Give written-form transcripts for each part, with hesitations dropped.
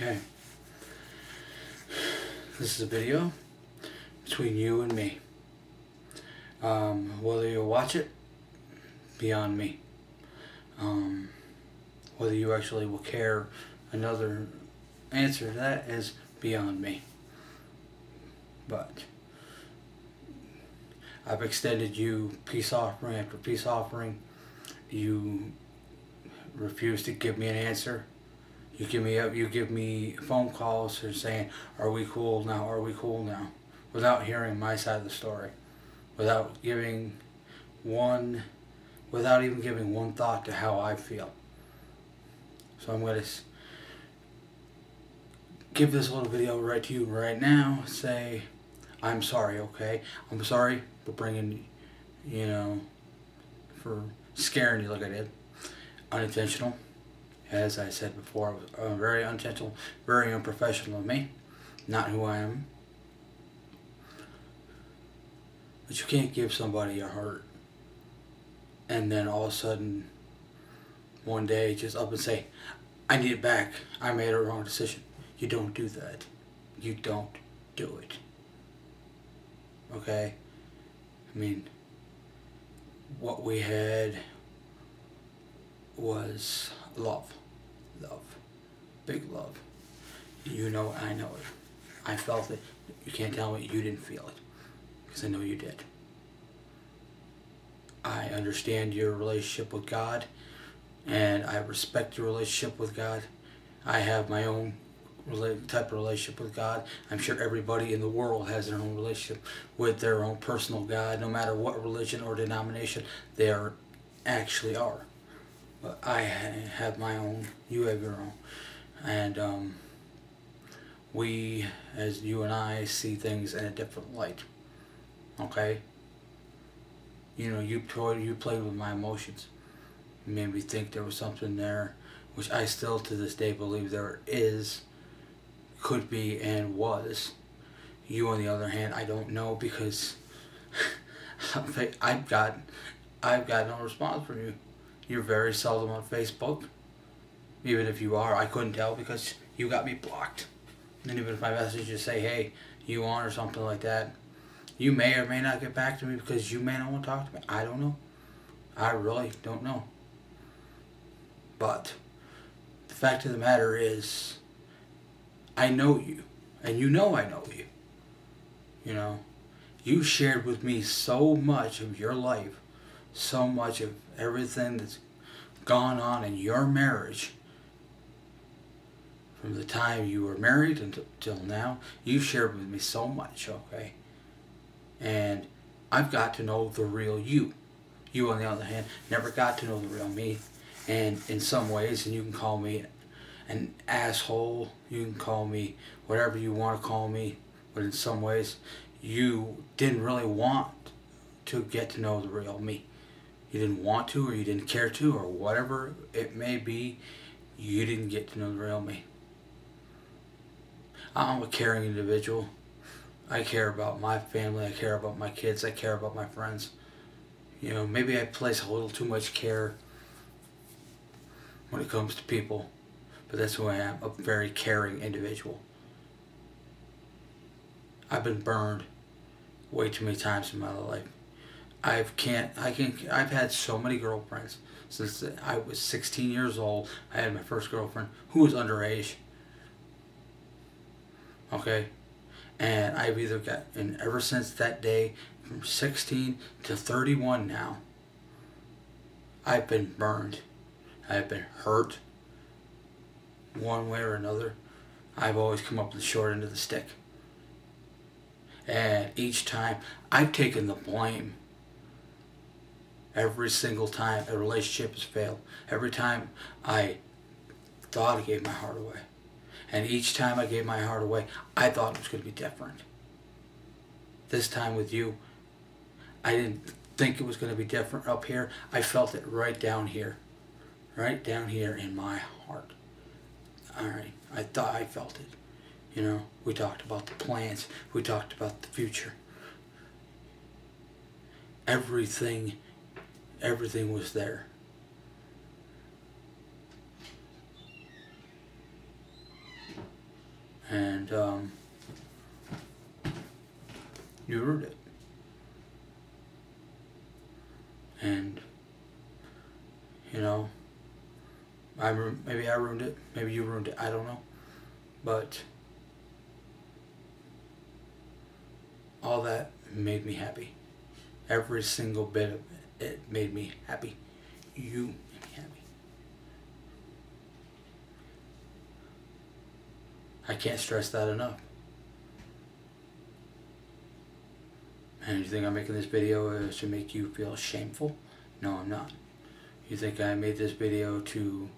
Okay, this is a video between you and me. Whether you watch it, beyond me. Whether you actually will care another answer to that is beyond me. But I've extended you peace offering after peace offering. You refuse to give me an answer. You give me phone calls or saying, "Are we cool now? Are we cool now?" Without hearing my side of the story, without even giving one thought to how I feel. So I'm going to give this little video right to you right now. Say, I'm sorry, okay? I'm sorry for bringing, for scaring you like I did. Unintentional. As I said before, it was very unintentional, very unprofessional of me. Not who I am. But you can't give somebody your heart and then all of a sudden one day just up and say, "I need it back. I made a wrong decision." You don't do that. You don't do it. Okay? I mean, what we had was love. Love. Big love. You know it, I know it. I felt it. You can't tell me you didn't feel it. Because I know you did. I understand your relationship with God. And I respect your relationship with God. I have my own type of relationship with God. I'm sure everybody in the world has their own relationship with their own personal God, no matter what religion or denomination they actually are. But I have my own, you have your own. And we, as you and I, see things in a different light. Okay? You played with my emotions. You made me think there was something there, which I still to this day believe there is, could be, and was. You, on the other hand, I don't know, because I've got no response from you. You're very seldom on Facebook. Even if you are, I couldn't tell because you got me blocked. And even if my messages say, "Hey, you on?" or something like that, you may or may not get back to me because you may not want to talk to me. I don't know. I really don't know. But the fact of the matter is, I know you, and you know I know you. You shared with me so much of your life, so much of everything that's gone on in your marriage. From the time you were married until now, you shared with me so much, okay? And I've got to know the real you. You, on the other hand, never got to know the real me. And in some ways, and you can call me an asshole, you can call me whatever you want to call me, but in some ways, you didn't really want to get to know the real me. You didn't want to, or you didn't care to, or whatever it may be, you didn't get to know the real me. I'm a caring individual. I care about my family, I care about my kids, I care about my friends. Maybe I place a little too much care when it comes to people, but that's who I am, a very caring individual. I've been burned way too many times in my life. I've had so many girlfriends. Since I was 16 years old, I had my first girlfriend who was underage. Okay? And I've and ever since that day, from 16 to 31 now, I've been burned. I've been hurt one way or another. I've always come up with the short end of the stick. And each time, I've taken the blame. Every single time a relationship has failed. Every time I thought I gave my heart away. And each time I gave my heart away, I thought it was going to be different. This time with you, I didn't think it was going to be different up here. I felt it right down here. Right down here in my heart. Alright, I thought I felt it. We talked about the plans. We talked about the future. Everything was there. and you ruined it. And you know, maybe I ruined it, maybe you ruined it, I don't know, but all that made me happy. Every single bit of it made me happy. You made me happy. I can't stress that enough. And you think I'm making this video to make you feel shameful? No, I'm not. You think I made this video to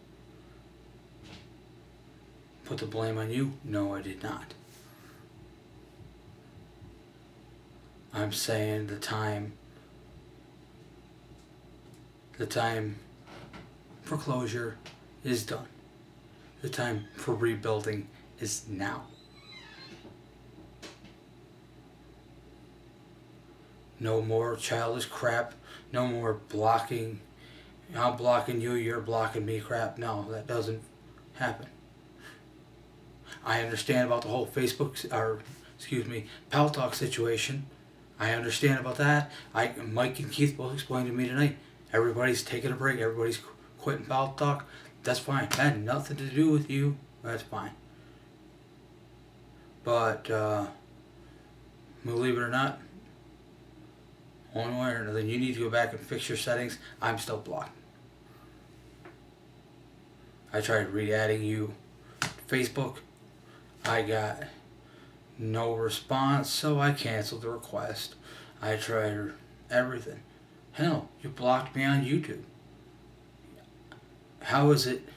put the blame on you? No, I did not. I'm saying the time for closure is done. The time for rebuilding is now. No more childish crap. No more blocking. I'm blocking you, you're blocking me crap. No, that doesn't happen. I understand about the whole Pal Talk situation. I understand about that. Mike and Keith both explained to me tonight. Everybody's taking a break. Everybody's quitting Pal Talk. That's fine. That had nothing to do with you. That's fine. But, believe it or not, one way or another, you need to go back and fix your settings. I'm still blocked. I tried re-adding you to Facebook. I got no response, so I canceled the request. I tried everything. Hell, you blocked me on YouTube. How is it?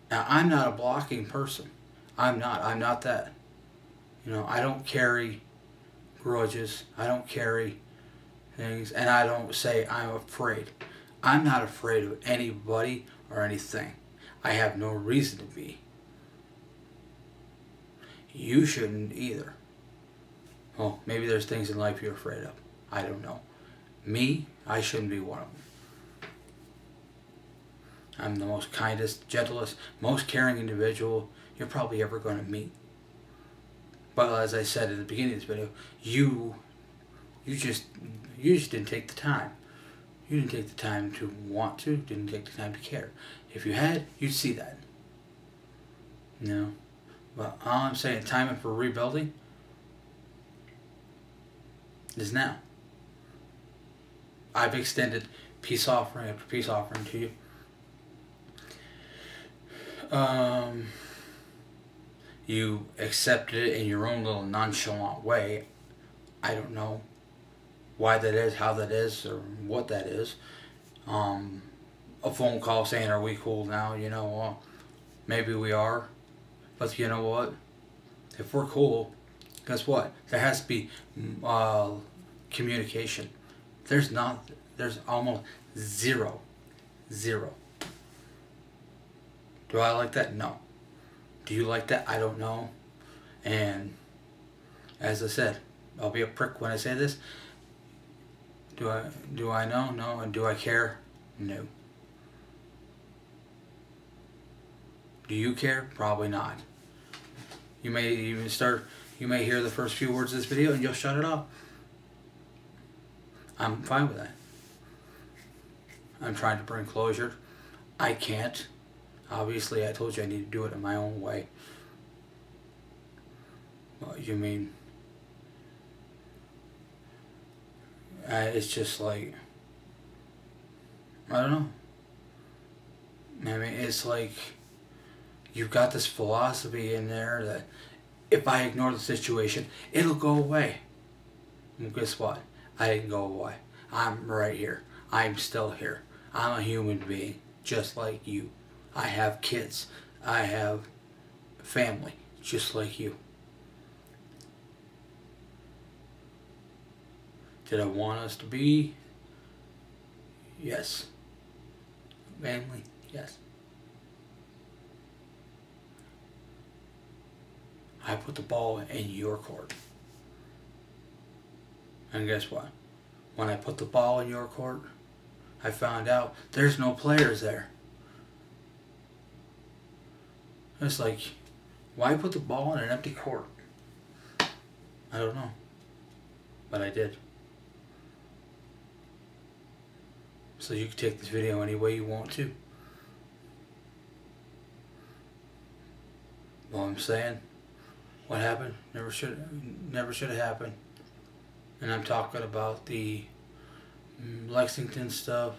Now, I'm not a blocking person. I'm not that. You know, I don't carry grudges. I don't carry things. And I don't say I'm afraid. I'm not afraid of anybody or anything. I have no reason to be. You shouldn't either. Well, maybe there's things in life you're afraid of. I don't know. Me, I shouldn't be one of them. I'm the most kindest, gentlest, most caring individual you're probably ever going to meet. But as I said at the beginning of this video, you just didn't take the time. You didn't take the time to want to, didn't take the time to care. If you had, you'd see that. You know? But all I'm saying, timing for rebuilding is now. I've extended peace offering after peace offering to you. You accepted it in your own little nonchalant way. I don't know why that is, how that is, or what that is. A phone call saying, are we cool now? You know, well, maybe we are. But you know what? If we're cool, guess what? There has to be communication. There's almost zero. Do I like that? No. Do you like that? I don't know. And as I said, I'll be a prick when I say this. Do I know? No. And do I care? No. Do you care? Probably not. You may even you may hear the first few words of this video and you'll shut it off. I'm fine with that. I'm trying to bring closure. I can't. Obviously, I told you I need to do it in my own way. Well, you mean... it's just like... I don't know. I mean, it's like... You've got this philosophy in there that if I ignore the situation, it'll go away. Well, guess what? I didn't go away. I'm right here. I'm still here. I'm a human being, just like you. I have kids. I have family, just like you. Did I want us to be? Yes. Family? Yes. I put the ball in your court. And guess what? When I put the ball in your court, I found out there's no players there. It's like Why put the ball in an empty court? I don't know. But I did. So you can take this video any way you want to. Well, I'm saying, what happened never should have happened. And I'm talking about the Lexington stuff,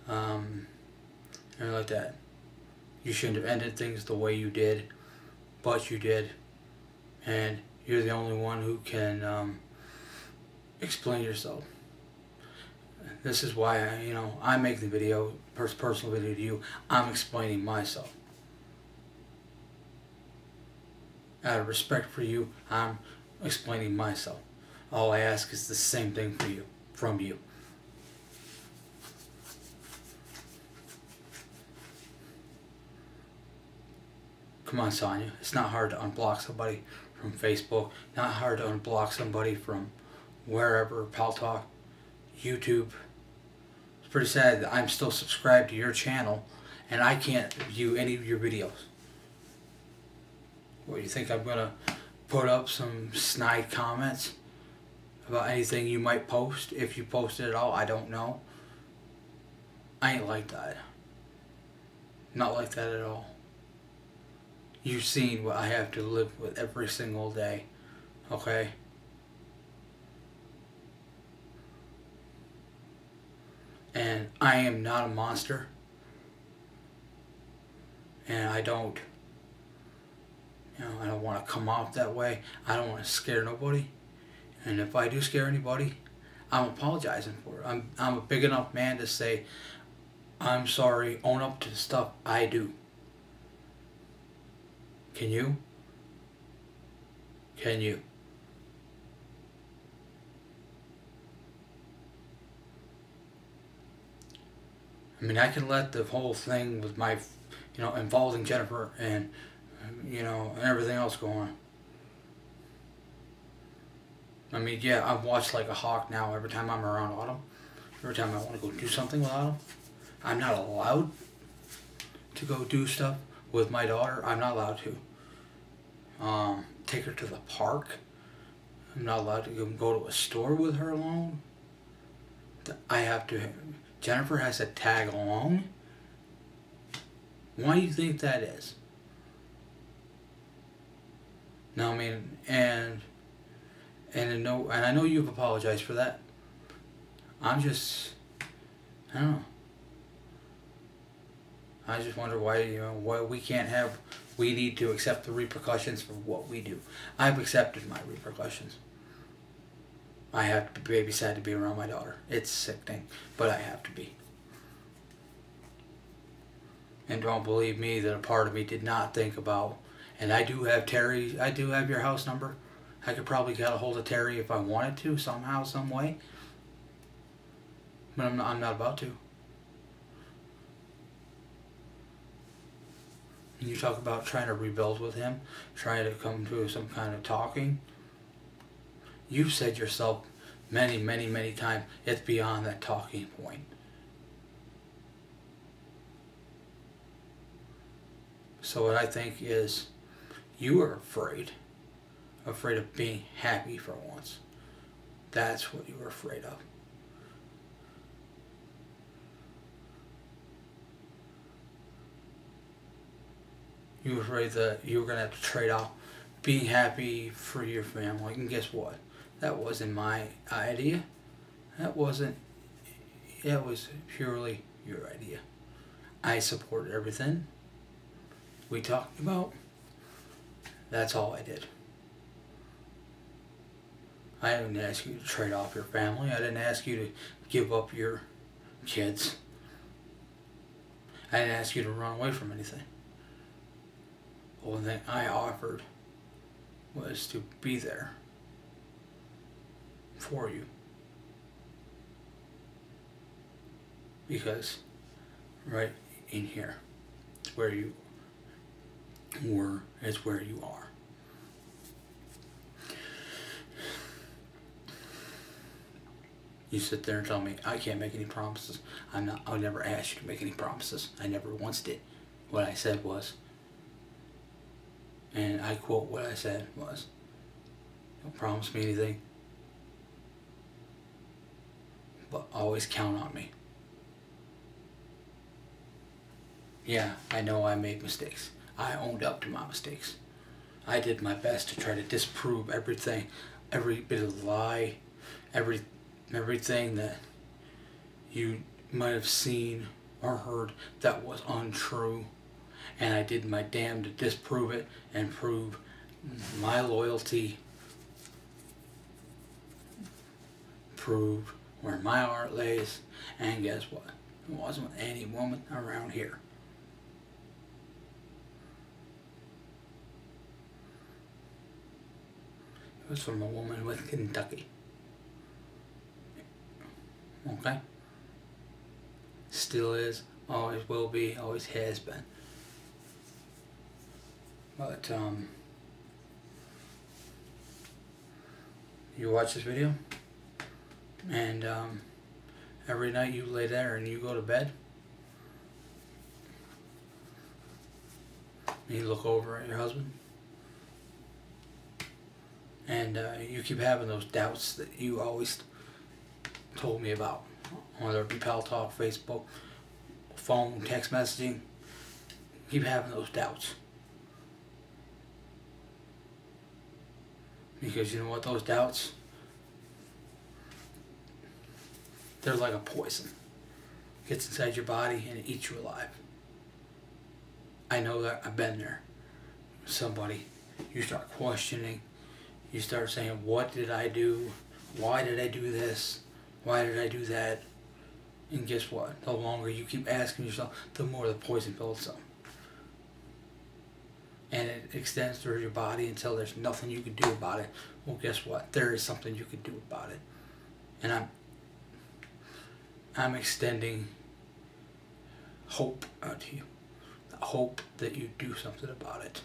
and like that. You shouldn't have ended things the way you did, but you did, and you're the only one who can explain yourself. This is why I make the video, personal video to you. I'm explaining myself. Out of respect for you, I'm explaining myself. All I ask is the same thing for you, from you. Come on, Sonya. It's not hard to unblock somebody from Facebook. Not hard to unblock somebody from wherever, Paltalk, YouTube. It's pretty sad that I'm still subscribed to your channel and I can't view any of your videos. What, you think I'm gonna put up some snide comments about anything you might post? If you post it at all, I don't know. I ain't like that. Not like that at all. You've seen what I have to live with every single day, okay? And I am not a monster. And I don't want to come off that way. I don't want to scare nobody. And if I do scare anybody, I'm apologizing for it. I'm a big enough man to say, I'm sorry, own up to the stuff I do. Can you? Can you? I mean, I can let the whole thing with my, involving Jennifer and, and everything else go on. I mean, yeah, I've watched like a hawk now every time I'm around Autumn. Every time I want to go do something with Autumn. I'm not allowed to go do stuff with my daughter. I'm not allowed to. Take her to the park. I'm not allowed to go to a store with her alone. Jennifer has to tag along. Why do you think that is? No, I mean, and I know you've apologized for that. I don't know. I just wonder why we can't have. We need to accept the repercussions for what we do. I've accepted my repercussions. I have to be babysat to be around my daughter. It's sickening, but I have to be. And don't believe me that a part of me did not think about, and I do have Terry, I do have your house number. I could probably get a hold of Terry if I wanted to, somehow, some way. But I'm not about to. And you talk about trying to rebuild with him, trying to come to some kind of talking. You've said yourself many, many, many times, it's beyond that talking point. So what I think is, you are afraid of being happy for once. That's what you were afraid of. You were afraid that you were going to have to trade off being happy for your family. And guess what? That wasn't my idea. That was purely your idea. I supported everything we talked about. That's all I did. I didn't ask you to trade off your family. I didn't ask you to give up your kids. I didn't ask you to run away from anything. The only thing I offered was to be there for you. Because right in here, it's where you were, it's where you are. You sit there and tell me, I can't make any promises. I'll never ask you to make any promises. I never once did. What I said was, And I quote what I said was, "Don't promise me anything, but always count on me." Yeah, I know I made mistakes. I owned up to my mistakes. I did my best to try to disprove everything, every bit of lie, everything that you might have seen or heard that was untrue. And I did my damn to disprove it and prove my loyalty, prove where my heart lays, and guess what? It wasn't with any woman around here. It was from a woman with Kentucky. Okay? Still is, always will be, always has been. But, you watch this video, and every night you lay there and you go to bed, and you look over at your husband, and you keep having those doubts that you always told me about, whether it be Pal Talk, Facebook, phone, text messaging. Keep having those doubts. Because you know what, those doubts, they're like a poison. It gets inside your body and it eats you alive. I know that, I've been there. Somebody, you start questioning, you start saying, what did I do? Why did I do this? Why did I do that? And guess what? The longer you keep asking yourself, the more the poison builds up. And it extends through your body until there's nothing you can do about it. Well, guess what? There is something you can do about it. And I'm extending hope out to you. The hope that you do something about it.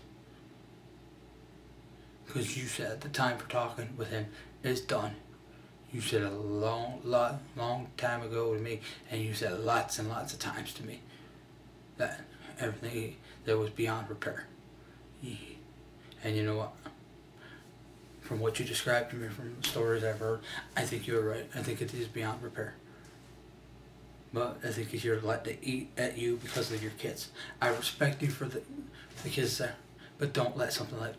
Because you said the time for talking with him is done. You said a long time ago to me, and you said lots and lots of times to me that everything that was beyond repair. And you know what? From what you described to me, from the stories I've heard, I think you're right. I think it is beyond repair. But I think you're let to eat at you because of your kids. I respect you for the kids there, but don't let something like,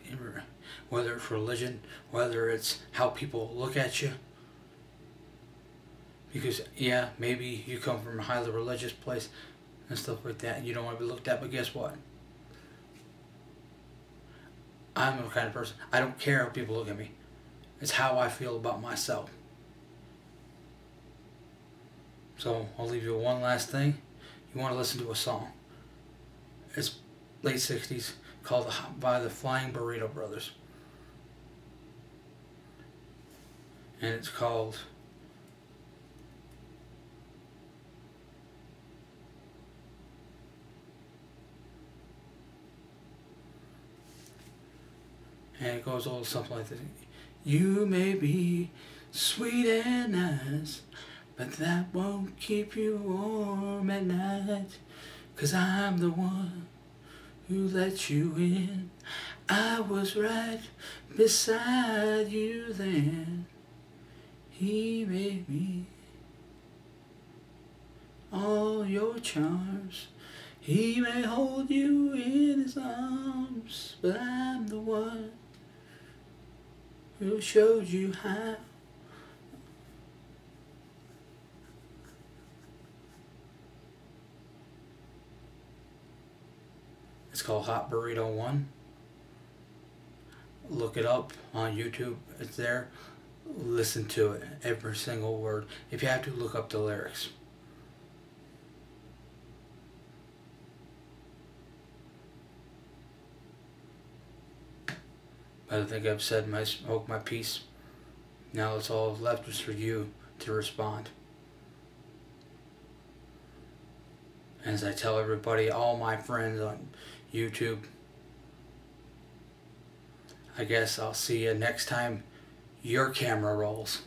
whether it's religion, whether it's how people look at you. Because, yeah, maybe you come from a highly religious place and stuff like that, and you don't want to be looked at, but guess what? I'm the kind of person, I don't care how people look at me. It's how I feel about myself. So, I'll leave you with one last thing. You want to listen to a song. It's late 60s, called by the Flying Burrito Brothers. And it's called and it goes a little something like this. You may be sweet and nice, but that won't keep you warm at night. 'Cause I'm the one who let you in. I was right beside you then. He made me all your charms. He may hold you in his arms, but I'm the one who showed you how. It's called Hot Burrito 1. Look it up on YouTube. It's there. Listen to it, every single word. If you have to, look up the lyrics. But I think I've said my piece. Now it's all left is for you to respond. As I tell everybody, all my friends on YouTube, I guess I'll see you next time your camera rolls.